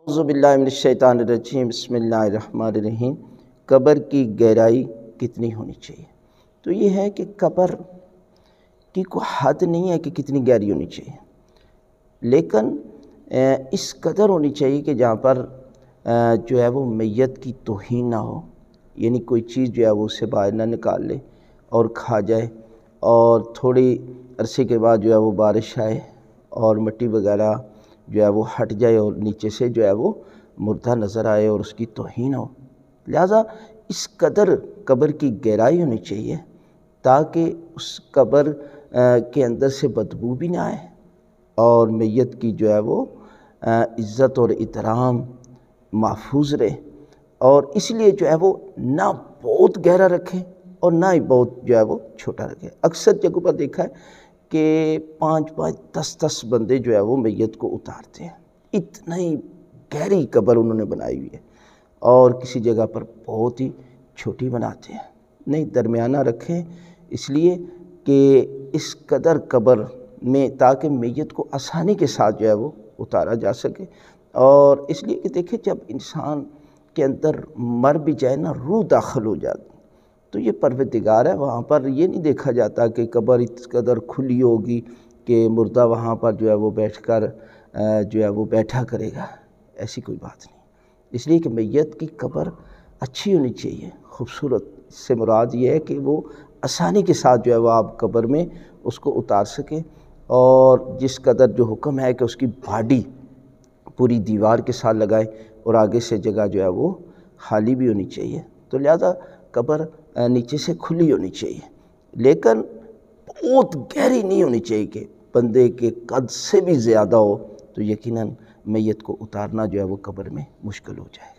اعوذ باللہ من الشیطان الرجیم، بسم اللہ الرحمن الرحیم۔ قبر کی گہرائی کتنی ہونی چاہیے؟ تو یہ ہے کہ قبر کی کوئی حد نہیں ہے کہ کتنی گہری ہونی چاہیے، لیکن اس قدر ہونی چاہیے کہ جہاں پر جو ہے وہ میت کی توہین نہ ہو، یعنی کوئی چیز جو ہے وہ اسے باہر نہ نکال لے اور کھا جائے، اور تھوڑی عرصے کے بعد جو ہے وہ بارش آئے اور مٹی وغیرہ جو ہے وہ ہٹ جائے اور نیچے سے جو ہے وہ مردہ نظر آئے اور اس کی توہین ہو۔ لہٰذا اس قدر قبر کی گہرائی ہونی چاہیے تاکہ اس قبر کے اندر سے بدبو بھی نہ آئے اور میت کی جو ہے وہ عزت اور احترام محفوظ رہے، اور اس لیے جو ہے وہ نہ بہت گہرا رکھیں اور نہ ہی بہت جو ہے وہ چھوٹا رکھیں۔ اکثر جگہوں پر دیکھا ہے کہ 5-5 10 بندے جو ہے وہ میت کو اتارتے ہیں، اتنا ہی گہری قبر انہوں نے بنائی ہوئی ہے، اور کسی جگہ پر بہت ہی چھوٹی بناتے ہیں۔ نہیں، درمیانہ رکھیں، اس لیے کہ اس قدر قبر میں تاکہ میت کو آسانی کے ساتھ جو ہے وہ اتارا جا سکے، اور اس لیے کہ دیکھیں جب انسان کے اندر مر بھی جائے نا، روح داخل ہو جاتی تو یہ پروردگار ہے، وہاں پر یہ نہیں دیکھا جاتا کہ قبر اس قدر کھلی ہوگی کہ مردہ وہاں پر جو ہے وہ بیٹھ کر جو ہے وہ بیٹھا کرے گا، ایسی کوئی بات نہیں۔ اس لیے کہ میت کی قبر اچھی ہونی چاہیے، خوبصورت۔ اس سے مراد یہ ہے کہ وہ آسانی کے ساتھ جو ہے وہ آپ قبر میں اس کو اتار سکیں، اور جس قدر جو حکم ہے کہ اس کی باڈی پوری دیوار کے ساتھ لگائے اور آگے سے جگہ جو ہے وہ خالی بھی ہونی چاہیے، تو لہذا قبر نیچے سے کھلی ہونی چاہیے، لیکن بہت گہری نہیں ہونی چاہیے کہ بندے کے قد سے بھی زیادہ ہو، تو یقیناً میت کو اتارنا جو ہے وہ قبر میں مشکل ہو جائے گا۔